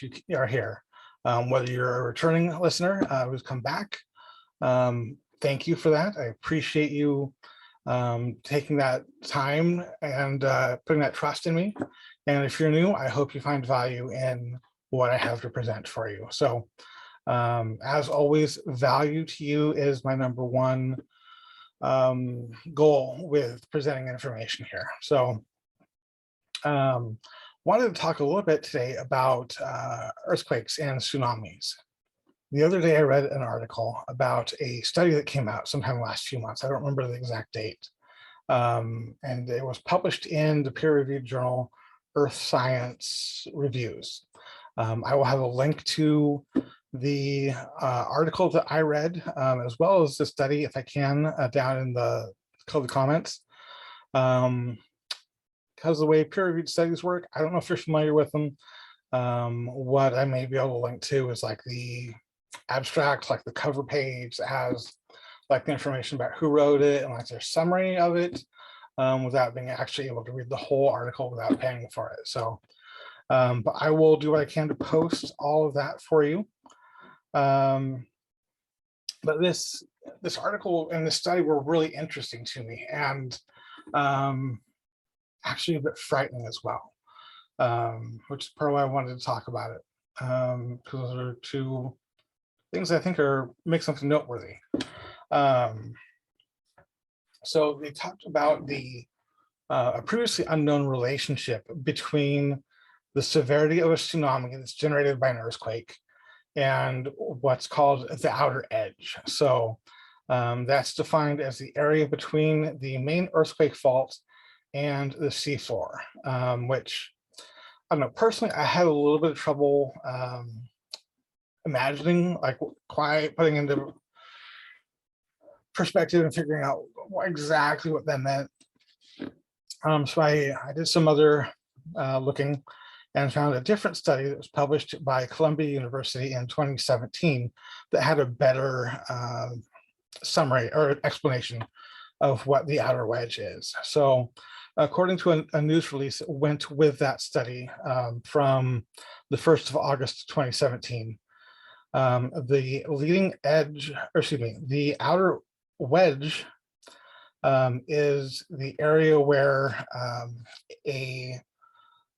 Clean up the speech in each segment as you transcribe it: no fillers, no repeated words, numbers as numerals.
that you are here. Whether you're a returning listener who's come back, thank you for that. I appreciate you taking that time and putting that trust in me. And if you're new, I hope you find value in what I have to present for you. So as always, value to you is my number one goal with presenting information here. So wanted to talk a little bit today about earthquakes and tsunamis. The other day I read an article about a study that came out sometime last few months. I don't remember the exact date. And it was published in the peer-reviewed journal Earth Science Reviews. I will have a link to the article that I read, as well as the study, if I can, down in the comments. Because the way peer-reviewed studies work, I don't know if you're familiar with them. What I may be able to link to is like the abstract, like the cover page has like the information about who wrote it and like their summary of it, without being actually able to read the whole article without paying for it. So, but I will do what I can to post all of that for you. But this article and this study were really interesting to me, and actually a bit frightening as well, which is part of why I wanted to talk about it, because those are two things I think make something noteworthy. So they talked about a previously unknown relationship between the severity of a tsunami that's generated by an earthquake and what's called the outer edge. So that's defined as the area between the main earthquake fault and the seafloor, which, I don't know, personally, I had a little bit of trouble imagining, like quite putting into perspective and figuring out exactly what that meant. So I did some other looking and found a different study that was published by Columbia University in 2017 that had a better summary or explanation of what the outer wedge is. So according to a news release that went with that study from the 1st of August 2017, the leading edge, or excuse me, the outer wedge is the area where a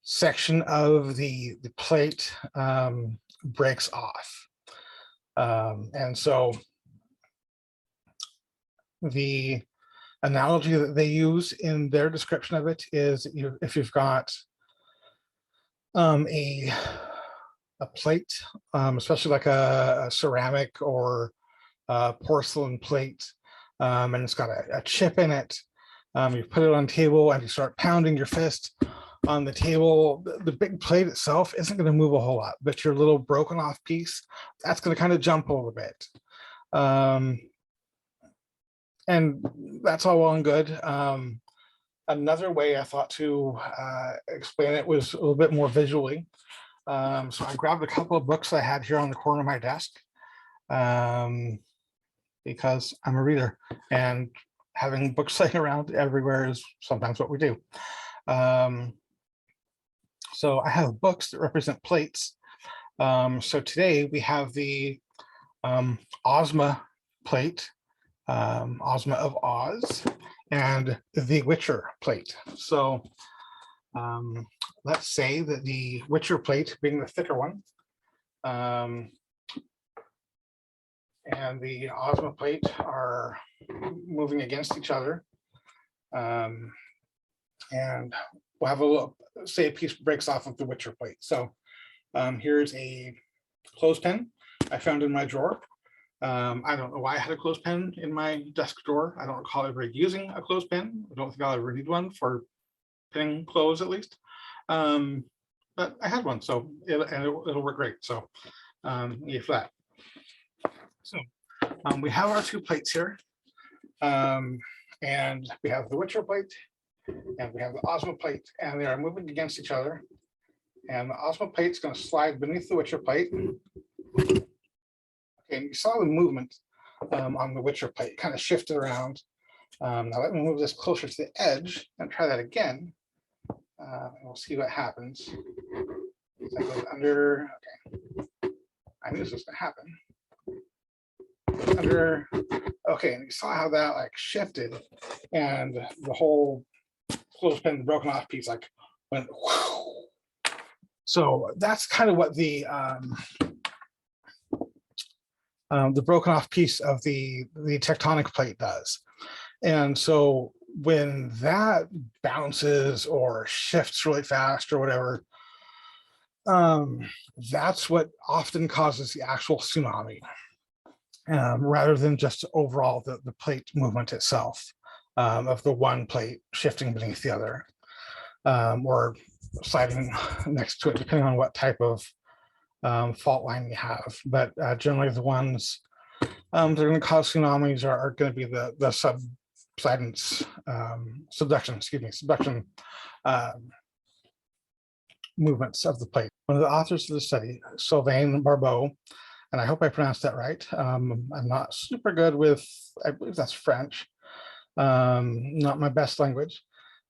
section of the plate breaks off. And so the analogy that they use in their description of it is if you've got a plate, especially like a ceramic or porcelain plate, and it's got a chip in it, you put it on the table and you start pounding your fist on the table, the big plate itself isn't going to move a whole lot, but your little broken off piece, that's going to kind of jump a little bit. And that's all well and good. Another way I thought to explain it was a little bit more visually. So I grabbed a couple of books I had here on the corner of my desk, because I'm a reader and having books laying around everywhere is sometimes what we do. So I have books that represent plates. So today we have the Ozma plate, Ozma of Oz, and the Witcher plate. So let's say that the Witcher plate being the thicker one, and the Ozma plate are moving against each other. And we'll have a little, say a piece breaks off of the Witcher plate. So here's a clothespin I found in my drawer. I don't know why I had a clothespin in my desk drawer. I don't recall ever using a clothespin. I don't think I'll ever need one for pinning clothes, at least. But I had one, so it'll work great. So yeah, for that. So we have our two plates here, and we have the Witcher plate and we have the Ozma plate, and they are moving against each other. And the Ozma plate is going to slide beneath the Witcher plate. Okay, and you saw the movement on the Witcher plate kind of shifted around. Now let me move this closer to the edge and try that again. And we'll see what happens. That goes under, okay. I knew this was gonna happen. Under, okay, and you saw how that like shifted and the whole clothespin broken off piece like went whew. So that's kind of what the broken off piece of the tectonic plate does. And so when that bounces or shifts really fast or whatever, that's what often causes the actual tsunami, rather than just overall the plate movement itself, of the one plate shifting beneath the other, or sliding next to it, depending on what type of fault line you have. But generally the ones that are going to cause tsunamis are going to be the subduction movements of the plate. One of the authors of the study, Sylvain Barbeau, and I hope I pronounced that right. I'm not super good with, I believe that's French, not my best language,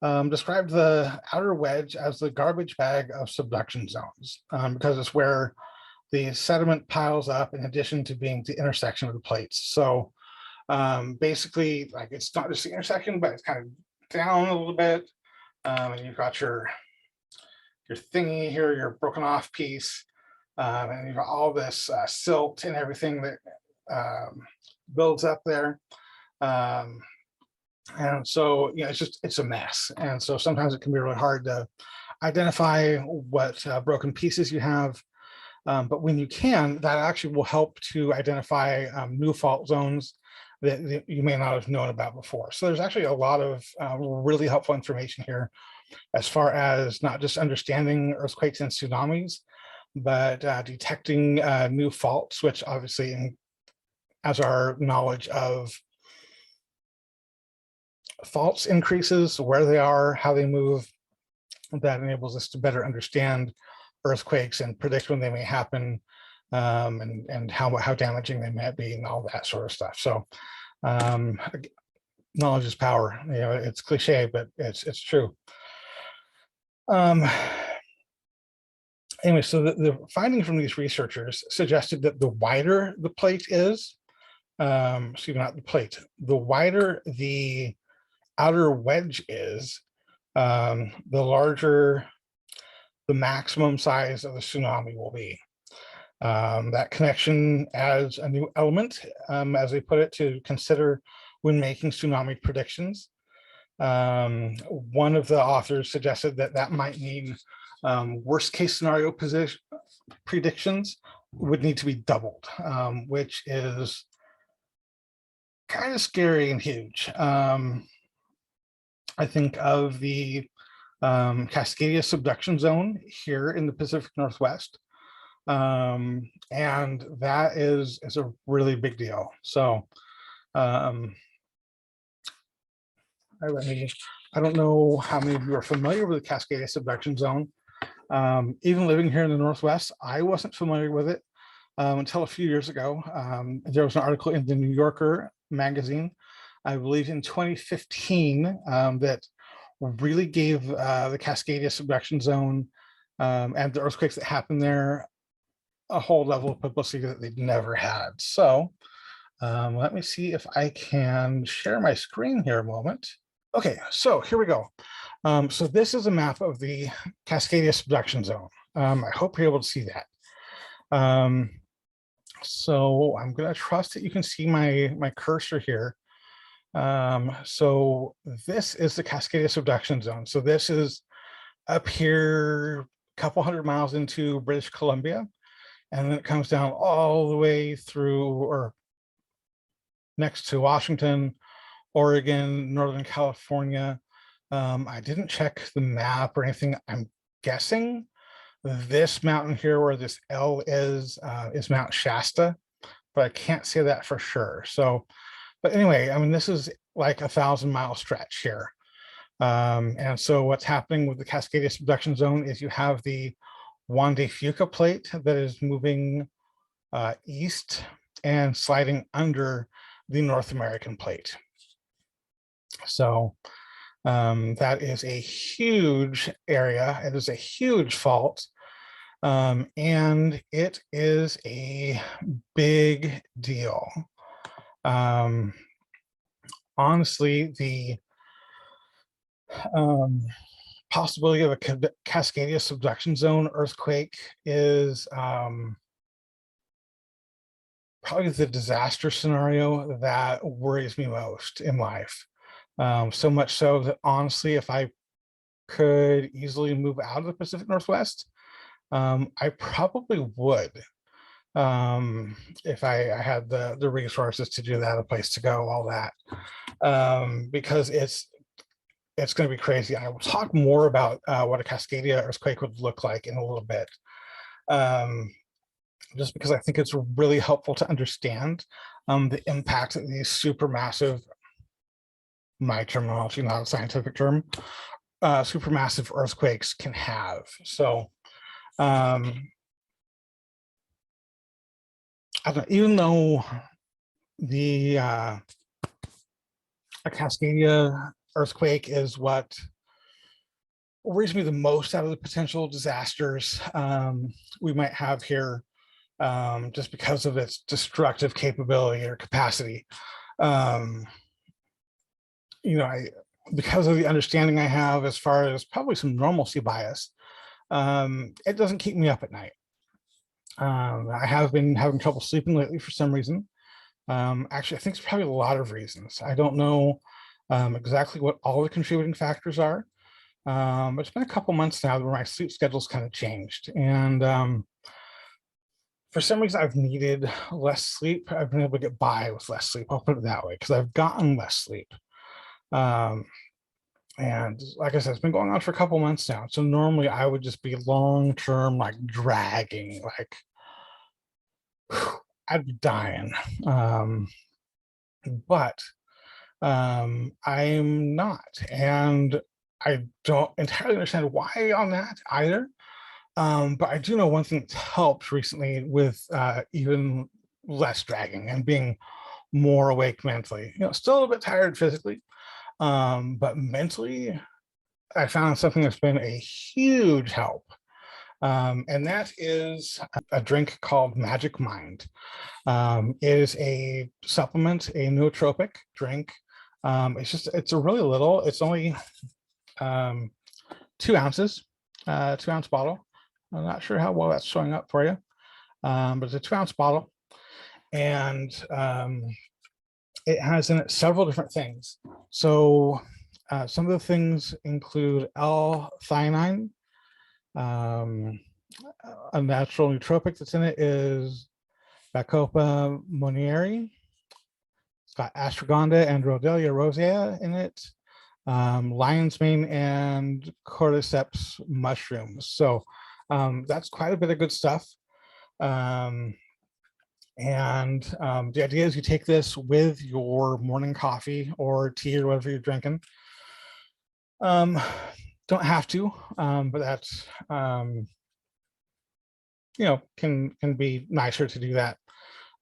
described the outer wedge as the garbage bag of subduction zones, because it's where the sediment piles up in addition to being the intersection of the plates. So basically, like, it's not just the intersection, but it's kind of down a little bit, and you've got your thingy here, your broken off piece, and you've got all this silt and everything that builds up there. And so, you know, it's a mess. And so sometimes it can be really hard to identify what broken pieces you have. But when you can, that actually will help to identify new fault zones that you may not have known about before. So there's actually a lot of really helpful information here as far as not just understanding earthquakes and tsunamis, but detecting new faults, which obviously, as our knowledge of faults increases, where they are, how they move, that enables us to better understand earthquakes and predict when they may happen, and how damaging they might be, and all that sort of stuff. So knowledge is power. You know, it's cliche, but it's true. Anyway, so the finding from these researchers suggested that the wider the plate is, excuse me, not the plate, the wider the outer wedge is, the larger the maximum size of the tsunami will be. That connection adds a new element, as they put it, to consider when making tsunami predictions. One of the authors suggested that might mean worst case scenario predictions would need to be doubled, which is kind of scary and huge. I think of the Cascadia Subduction Zone here in the Pacific Northwest, and that is a really big deal. So I don't know how many of you are familiar with the Cascadia Subduction Zone. Even living here in the Northwest, I wasn't familiar with it until a few years ago. There was an article in the New Yorker magazine, I believe in 2015, that really gave the Cascadia Subduction Zone and the earthquakes that happened there a whole level of publicity that they'd never had. So let me see if I can share my screen here a moment. Okay, so here we go. So this is a map of the Cascadia Subduction Zone. I hope you're able to see that. So I'm going to trust that you can see my cursor here. So this is the Cascadia Subduction Zone. So this is up here, a couple hundred miles into British Columbia, and then it comes down all the way through, or next to Washington, Oregon, Northern California. I didn't check the map or anything. I'm guessing this mountain here where this L is Mount Shasta, but I can't say that for sure. So, but anyway, I mean, this is like 1,000-mile stretch here. And so what's happening with the Cascadia Subduction Zone is you have the Juan de Fuca plate that is moving east and sliding under the North American plate. So that is a huge area. It is a huge fault. And it is a big deal. Honestly, the possibility of a Cascadia Subduction Zone earthquake is probably the disaster scenario that worries me most in life. So much so that honestly, if I could easily move out of the Pacific Northwest, I probably would. If I had the resources to do that, a place to go, all that, because it's going to be crazy. I will talk more about what a Cascadia earthquake would look like in a little bit, just because I think it's really helpful to understand the impact that these supermassive, my terminology, not a scientific term, supermassive earthquakes can have. So I don't, even though the a Cascadia earthquake is what worries me the most out of the potential disasters we might have here, just because of its destructive capability or capacity. Because of the understanding I have as far as probably some normalcy bias, it doesn't keep me up at night. I have been having trouble sleeping lately for some reason. Actually, I think it's probably a lot of reasons. I don't know exactly what all the contributing factors are. But it's been a couple months now where my sleep schedule's kind of changed. And for some reason, I've needed less sleep. I've been able to get by with less sleep. I'll put it that way, because I've gotten less sleep. And like I said, it's been going on for a couple months now. So normally I would just be long-term, like dragging, like I'd be dying. But I'm not. And I don't entirely understand why on that either. But I do know one thing that's helped recently with even less dragging and being more awake mentally. Still a bit tired physically, but mentally, I found something that's been a huge help. And that is a drink called Magic Mind. It is a supplement, a nootropic drink. It's a really little, it's only 2 ounces, 2-ounce bottle. I'm not sure how well that's showing up for you, but it's a 2-ounce bottle. And it has in it several different things. So some of the things include L-theanine. A natural nootropic that's in it is Bacopa monnieri. It's got ashwagandha and Rhodelia rosea in it, lion's mane and cordyceps mushrooms. So that's quite a bit of good stuff. The idea is you take this with your morning coffee or tea or whatever you're drinking. Don't have to, but that's can be nicer to do that.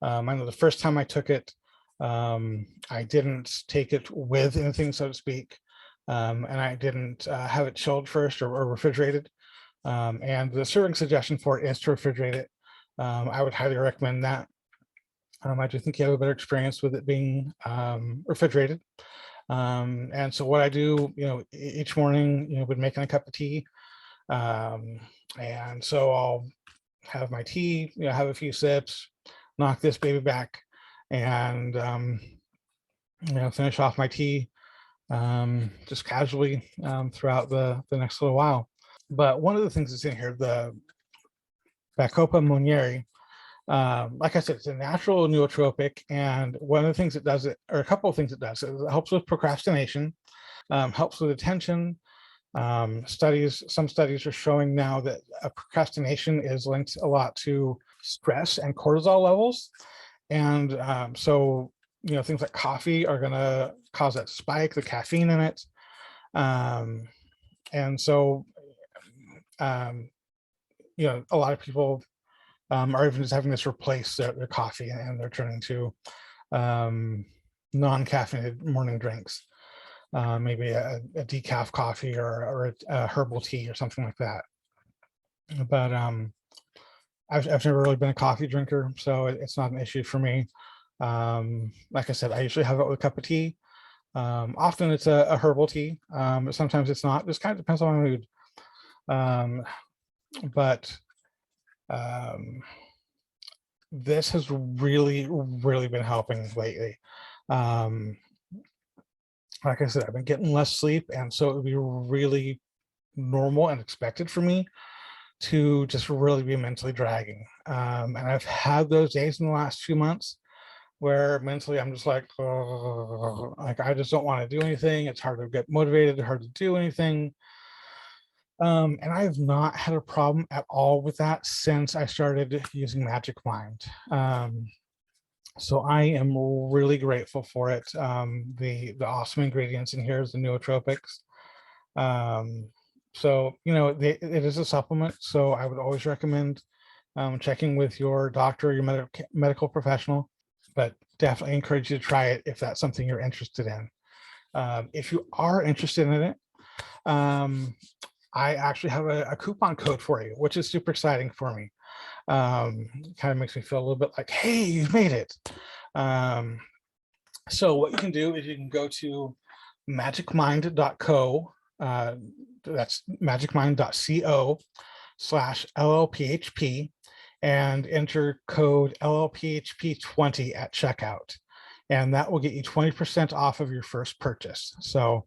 I know the first time I took it, I didn't take it with anything, so to speak, and I didn't have it chilled first or refrigerated. And the serving suggestion for it is to refrigerate it. I would highly recommend that. I do think you have a better experience with it being refrigerated. And so what I do, each morning, would making a cup of tea. And so I'll have my tea, have a few sips, knock this baby back, and finish off my tea just casually throughout the next little while. But one of the things that's in here, the Bacopa monnieri, like I said, it's a natural nootropic, and one of the things it does, or a couple of things it does, is it helps with procrastination, helps with attention. Some studies are showing now that procrastination is linked a lot to stress and cortisol levels. And so, things like coffee are going to cause that spike, the caffeine in it. And so, a lot of people are even just having this replace their coffee, and they're turning to non-caffeinated morning drinks. Maybe a decaf coffee or a herbal tea or something like that. but I've never really been a coffee drinker, so it's not an issue for me. Like I said, I usually have it with a cup of tea. Often it's a herbal tea. But sometimes it's not. Just kind of depends on my mood. Um, but um, this has really been helping lately. Um, like I said, I've been getting less sleep, and so it would be really normal and expected for me to just really be mentally dragging. And I've had those days in the last few months where mentally I'm just like, oh, like I just don't want to do anything. It's hard to get motivated, hard to do anything. And I have not had a problem at all with that since I started using Magic Mind. So I am really grateful for it. The awesome ingredients in here is the nootropics. So, it is a supplement. So I would always recommend checking with your doctor, your medical professional, but definitely encourage you to try it if that's something you're interested in. If you are interested in it, I actually have a coupon code for you, which is super exciting for me. Kind of makes me feel a little bit like, hey, you've made it. So what you can do is you can go to magicmind.co. That's magicmind.co/LLPHP and enter code LLPHP20 at checkout. And that will get you 20% off of your first purchase. So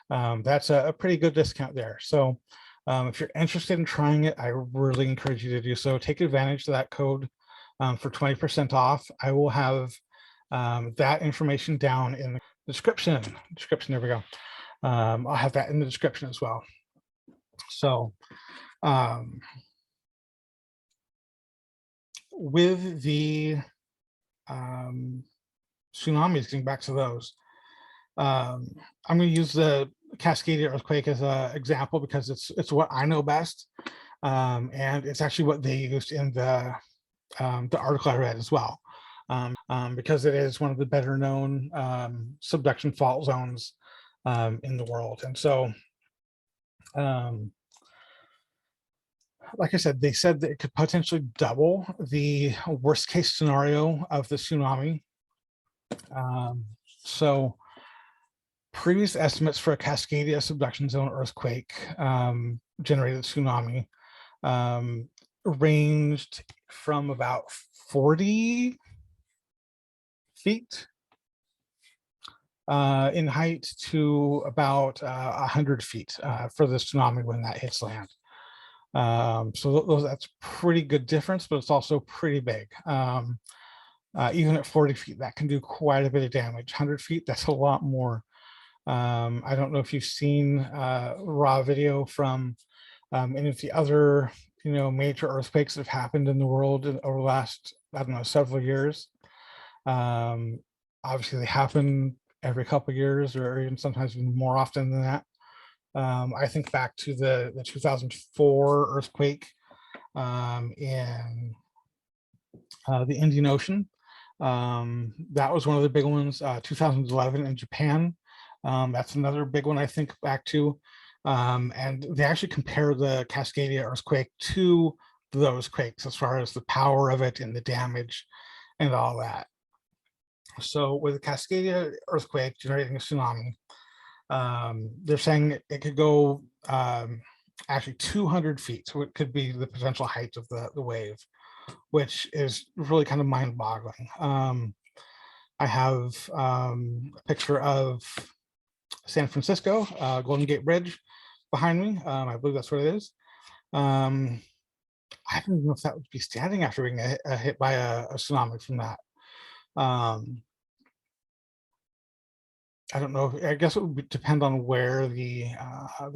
that's a pretty good discount there. So if you're interested in trying it, I really encourage you to do so. Take advantage of that code for 20% off. I will have that information down in the description. There we go. I'll have that in the description as well. So with the tsunamis, getting back to those, I'm going to use the Cascadia earthquake as an example because it's what I know best, and it's actually what they used in the article I read as well, because it is one of the better known subduction fault zones in the world. And so, like I said, they said that it could potentially double the worst case scenario of the tsunami. So previous estimates for a Cascadia Subduction Zone earthquake generated tsunami ranged from about 40 feet in height to about 100 feet for the tsunami when that hits land. So that's pretty good difference, but it's also pretty big. Even at 40 feet, that can do quite a bit of damage. 100 feet, that's a lot more. I don't know if you've seen raw video from any of the other, major earthquakes that have happened in the world over the last, I don't know, several years. Obviously, they happen every couple of years, or even sometimes even more often than that. I think back to the 2004 earthquake in the Indian Ocean. That was one of the big ones. 2011 in Japan. That's another big one I think back to. And they actually compare the Cascadia earthquake to those quakes as far as the power of it and the damage and all that. So with the Cascadia earthquake generating a tsunami, they're saying it could go actually 200 feet. So it could be the potential height of the wave, which is really kind of mind-boggling. I have a picture of San Francisco, Golden Gate Bridge behind me. I believe that's what it is. I don't even know if that would be standing after being hit by a tsunami from that. I don't know. I guess it would depend on where the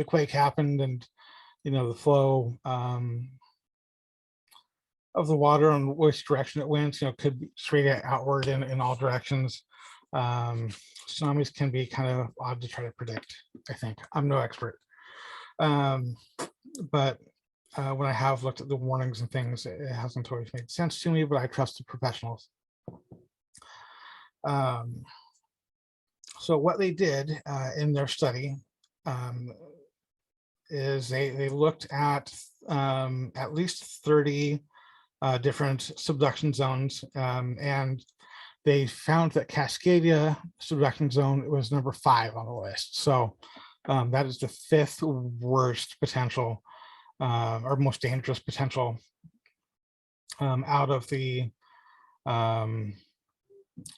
quake happened and the flow of the water and which direction it went. Could be straight outward in all directions. Tsunamis can be kind of odd to try to predict. I think I'm no expert, but when I have looked at the warnings and things, it hasn't always made sense to me. But I trust the professionals. So what they did in their study is they looked at least 30 different subduction zones, and they found that Cascadia Subduction Zone was number 5 on the list. So that is the 5th worst potential or most dangerous potential out of the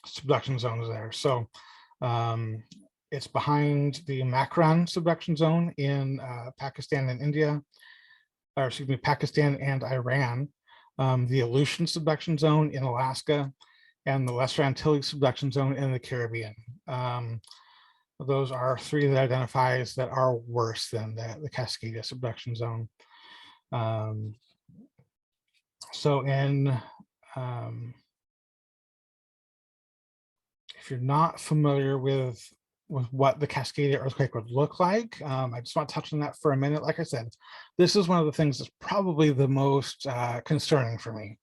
subduction zones there. So it's behind the Makran subduction zone in Pakistan and India, or excuse me, Pakistan and Iran, the Aleutian subduction zone in Alaska, and the Lesser Antilles subduction zone in the Caribbean. Those are 3 that identifies that are worse than the Cascadia subduction zone. So if you're not familiar with what the Cascadia earthquake would look like, I just want to touch on that for a minute. Like I said, this is one of the things that's probably the most concerning for me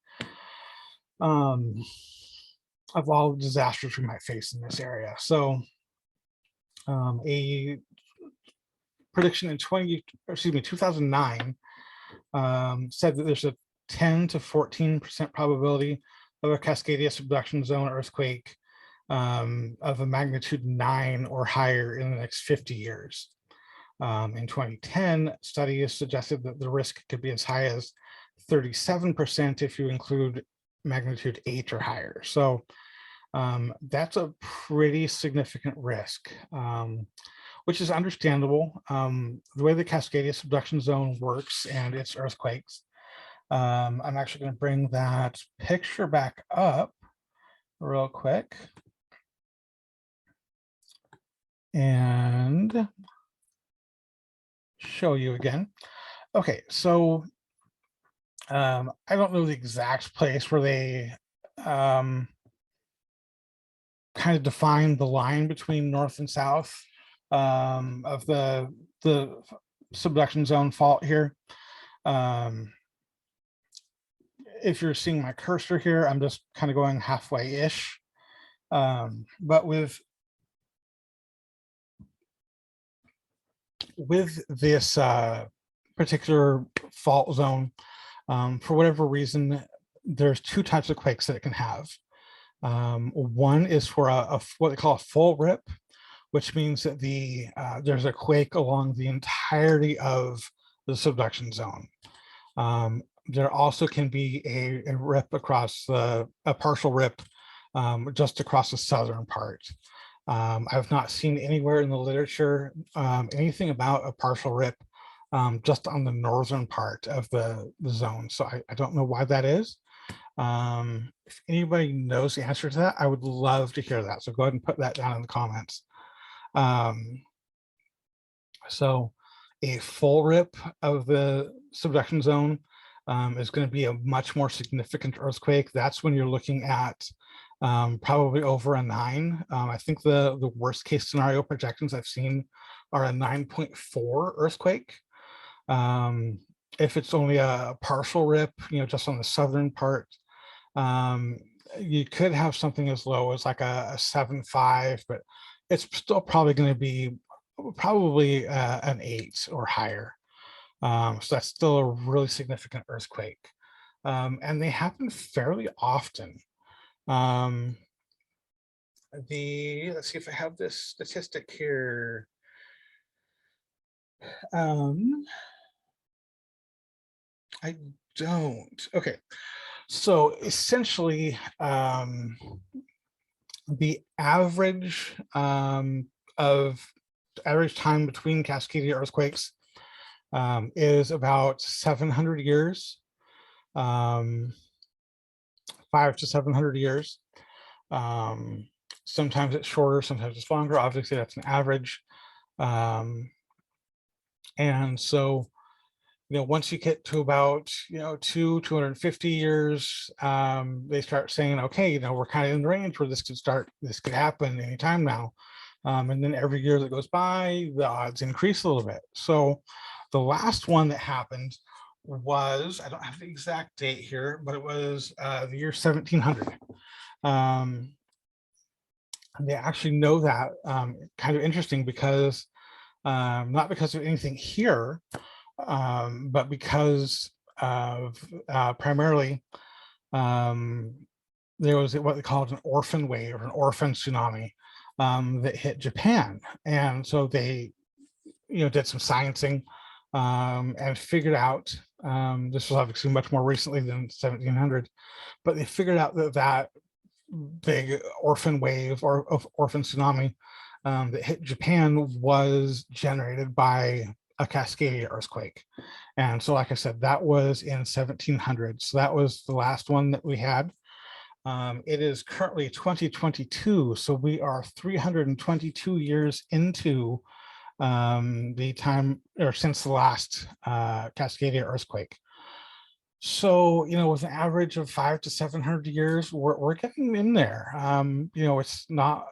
of all the disasters we might face in this area. So a prediction in 2009 said that there's a 10 to 14% probability of a Cascadia subduction zone earthquake of a magnitude 9 or higher in the next 50 years. In 2010, studies suggested that the risk could be as high as 37% if you include magnitude 8 or higher. So that's a pretty significant risk, which is understandable. The way the Cascadia subduction zone works and its earthquakes, I'm actually going to bring that picture back up real quick and show you again. Okay, so I don't know the exact place where they kind of define the line between north and south of the subduction zone fault here. If you're seeing my cursor here, I'm just kind of going halfway-ish. But with this particular fault zone, for whatever reason, there's 2 types of quakes that it can have. One is for what they call a full rip, which means that there's a quake along the entirety of the subduction zone. There also can be a rip across a partial rip just across the southern part. I've not seen anywhere in the literature anything about a partial rip just on the northern part of the zone. So I don't know why that is. If anybody knows the answer to that, I would love to hear that. So go ahead and put that down in the comments. So a full rip of the subduction zone is going to be a much more significant earthquake. That's when you're looking at probably over a 9. I think the worst case scenario projections I've seen are a 9.4 earthquake. If it's only a partial rip, just on the southern part, you could have something as low as like a 7.5, but it's still probably going to be probably an 8 or higher. So that's still a really significant earthquake. And they happen fairly often. Let's see if I have this statistic here. I don't. Okay. So essentially, the average average time between Cascadia earthquakes is about 700 years, 500 to 700 years. Sometimes it's shorter, sometimes it's longer. Obviously, that's an average. And so, once you get to about, 250 years, they start saying, okay, we're kind of in the range where this could happen anytime now. And then every year that goes by, the odds increase a little bit. So the last one that happened was, I don't have the exact date here, but it was the year 1700. And they actually know that, kind of interesting because, not because of anything here, but because of primarily there was what they called an orphan wave or an orphan tsunami that hit Japan, and so they did some sciencing and figured out, this was obviously much more recently than 1700, but they figured out that big orphan wave or orphan tsunami that hit Japan was generated by a Cascadia earthquake. And so, like I said, that was in 1700. So that was the last one that we had. It is currently 2022, so we are 322 years into the time, or since the last Cascadia earthquake. So, with an average of 500 to 700 years, we're getting in there. It's not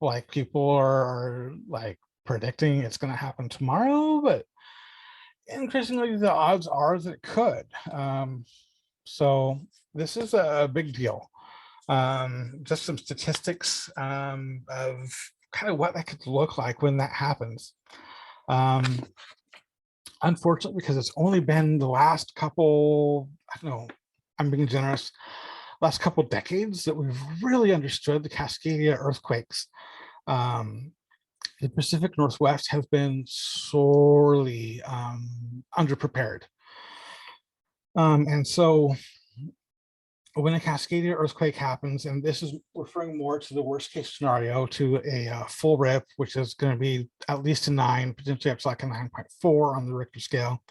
like people are like predicting it's going to happen tomorrow, but increasingly the odds are that it could. So this is a big deal. Just some statistics of kind of what that could look like when that happens. Unfortunately, because it's only been the last couple, I don't know, I'm being generous, last couple decades that we've really understood the Cascadia earthquakes. The Pacific Northwest has been sorely underprepared. And so when a Cascadia earthquake happens, and this is referring more to the worst case scenario, to a full rip, which is going to be at least a 9, potentially up to like a 9.4 on the Richter scale.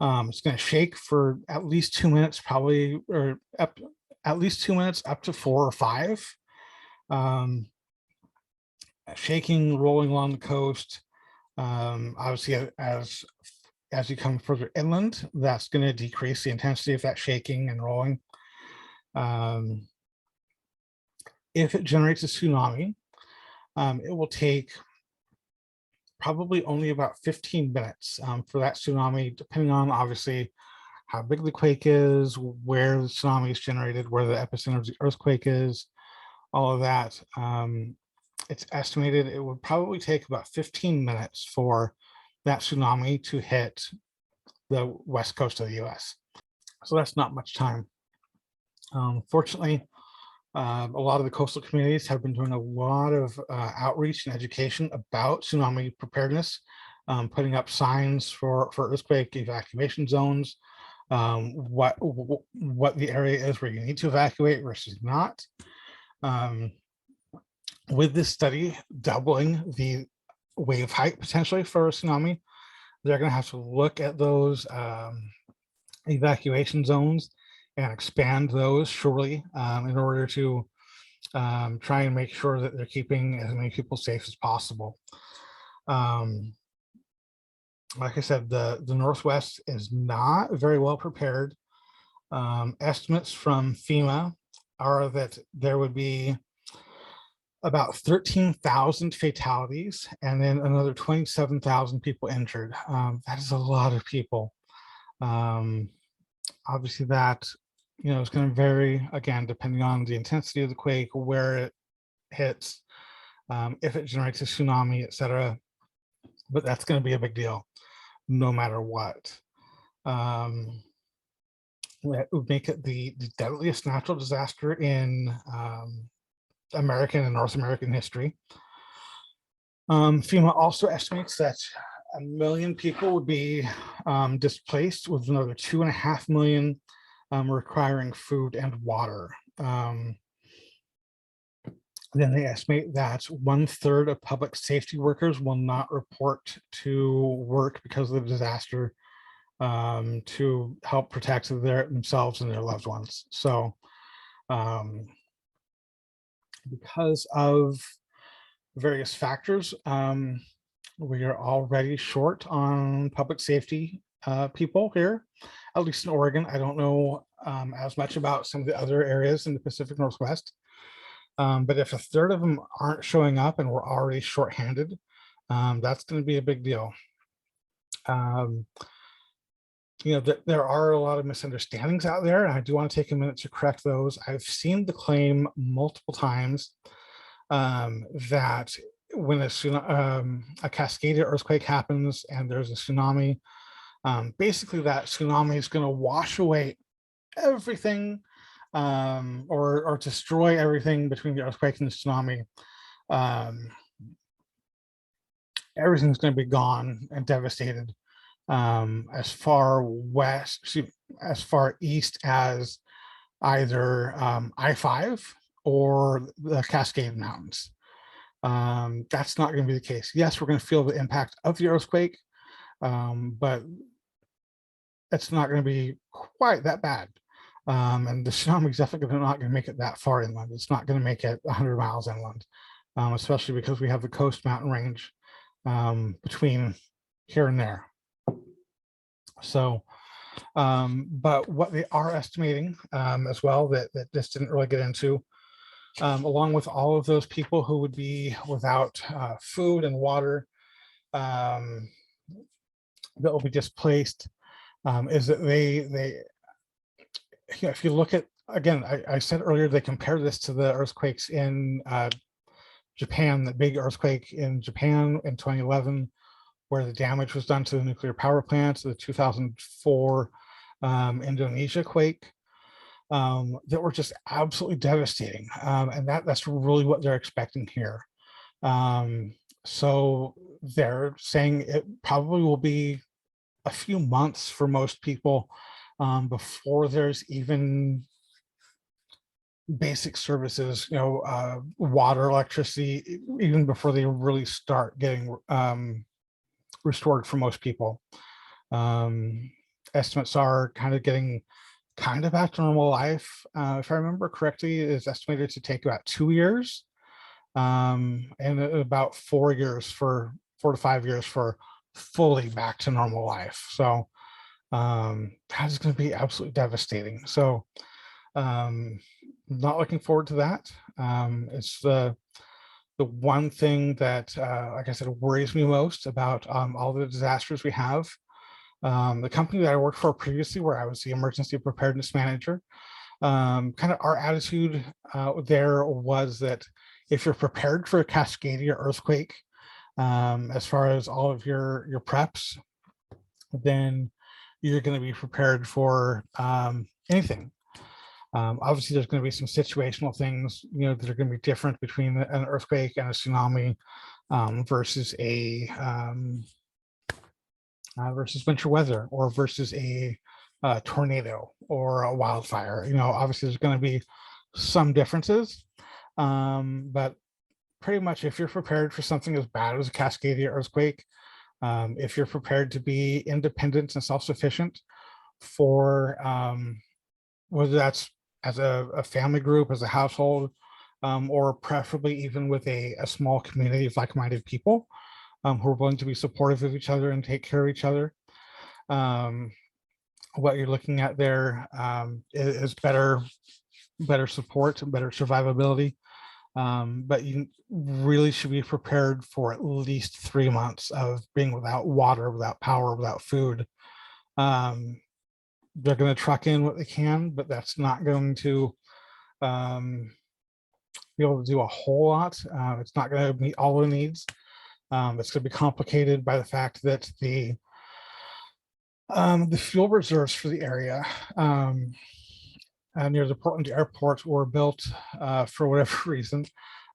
It's going to shake for at least 2 minutes, probably, or at least 2 minutes, up to 4 or 5. Shaking, rolling along the coast. Obviously, as you come further inland, that's going to decrease the intensity of that shaking and rolling. If it generates a tsunami, it will take probably only about 15 minutes for that tsunami, depending on obviously how big the quake is, where the tsunami is generated, where the epicenter of the earthquake is, all of that. It's estimated it would probably take about 15 minutes for that tsunami to hit the west coast of the US. So that's not much time. Fortunately, a lot of the coastal communities have been doing a lot of outreach and education about tsunami preparedness, putting up signs for earthquake evacuation zones, what the area is where you need to evacuate versus not. With this study doubling the wave height potentially for a tsunami, they're going to have to look at those evacuation zones and expand those surely in order to try and make sure that they're keeping as many people safe as possible. Like I said, the Northwest is not very well prepared. Estimates from FEMA are that there would be about 13,000 fatalities and then another 27,000 people injured. That is a lot of people. Obviously that, is going to vary, again, depending on the intensity of the quake, where it hits, if it generates a tsunami, etc. But that's going to be a big deal, no matter what. It would make it the deadliest natural disaster in American and North American history. FEMA also estimates that 1 million people would be displaced, with another 2.5 million requiring food and water. Then they estimate that 1/3 of public safety workers will not report to work because of the disaster to help protect themselves and their loved ones. So because of various factors, we are already short on public safety people here, at least in Oregon. I don't know as much about some of the other areas in the Pacific Northwest, but if 1/3 of them aren't showing up and we're already shorthanded, that's going to be a big deal. There are a lot of misunderstandings out there, and I do want to take a minute to correct those. I've seen the claim multiple times that when a Cascadia earthquake happens and there's a tsunami, basically that tsunami is going to wash away everything, or destroy everything between the earthquake and the tsunami. Everything's going to be gone and devastated. As far east as either I-5 or the Cascade Mountains. That's not going to be the case. Yes, we're going to feel the impact of the earthquake, but it's not going to be quite that bad. And the tsunami is definitely not going to make it that far inland. It's not going to make it 100 miles inland, especially because we have the coast mountain range between here and there. So, but what they are estimating as well, that this didn't really get into, along with all of those people who would be without food and water, that will be displaced, is that they if you look at, again, I said earlier, they compare this to the earthquakes in Japan, the big earthquake in Japan in 2011, where the damage was done to the nuclear power plants, the 2004 Indonesia quake, that were just absolutely devastating. And that's really what they're expecting here. So they're saying it probably will be a few months for most people before there's even basic services, water, electricity, even before they really start getting restored for most people. Estimates are kind of getting back to normal life. If I remember correctly, it is estimated to take about 2 years, and about 4 years 4 to 5 years for fully back to normal life. So that's going to be absolutely devastating. So not looking forward to that. It's the one thing that, like I said, worries me most about all the disasters we have. The company that I worked for previously, where I was the emergency preparedness manager, kind of our attitude there was that if you're prepared for a Cascadia earthquake, as far as all of your preps, then you're going to be prepared for anything. Obviously, there's going to be some situational things, that are going to be different between an earthquake and a tsunami versus versus winter weather, or versus a tornado or a wildfire. Obviously, there's going to be some differences, but pretty much if you're prepared for something as bad as a Cascadia earthquake, if you're prepared to be independent and self-sufficient for whether that's as a family group, as a household, or preferably even with a small community of like-minded people who are willing to be supportive of each other and take care of each other. What you're looking at there is better support and better survivability. But you really should be prepared for at least 3 months of being without water, without power, without food. They're going to truck in what they can, but that's not going to be able to do a whole lot. It's not going to meet all the needs. It's going to be complicated by the fact that the fuel reserves for the area near the Portland airport were built for whatever reason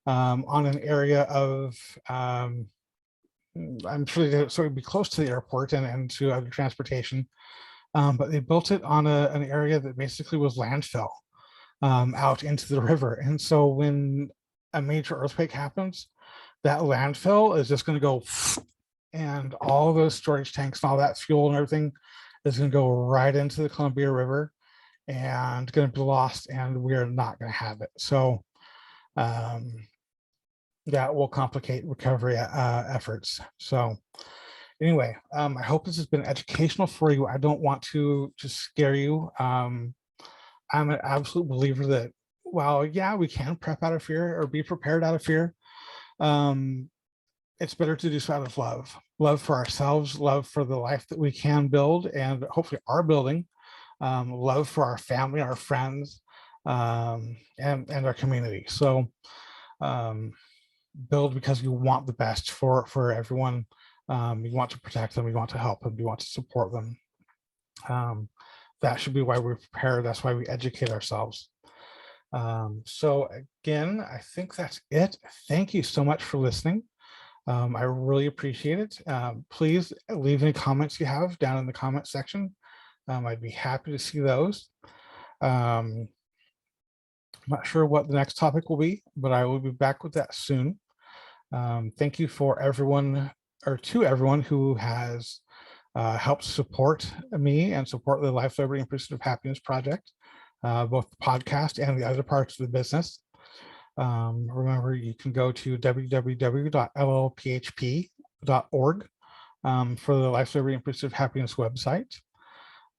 on an area of, I'm sure so it'd be close to the airport and to other transportation, but they built it on an area that basically was landfill out into the river. And so when a major earthquake happens, that landfill is just going to go, and all those storage tanks and all that fuel and everything is going to go right into the Columbia River and going to be lost, and we're not going to have it. So that will complicate recovery efforts. So anyway, I hope this has been educational for you. I don't want to scare you. I'm an absolute believer that, while yeah, we can prep out of fear or be prepared out of fear, it's better to do so out of love for ourselves, love for the life that we can build and hopefully are building, love for our family, our friends, and our community. So build because you want the best for everyone. You want to protect them, you want to help them, you want to support them. That should be why we prepare. That's why we educate ourselves. So again, I think that's it. Thank you so much for listening. I really appreciate it. Please leave any comments you have down in the comment section. I'd be happy to see those. I'm not sure what the next topic will be, but I will be back with that soon. Thank you for everyone, or to everyone who has helped support me and support the Life, Liberty, and Pursuit of Happiness project, both the podcast and the other parts of the business. Remember, you can go to www.llphp.org for the Life, Liberty, and Pursuit of Happiness website.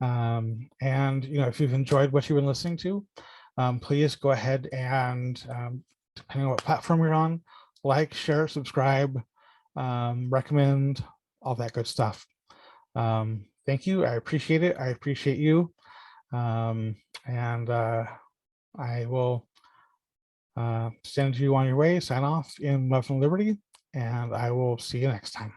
And if you've enjoyed what you've been listening to, please go ahead and, depending on what platform you're on, like, share, subscribe, recommend, all that good stuff. Thank you. I appreciate it. I appreciate you. And I will send you on your way, sign off in love and liberty, and I will see you next time.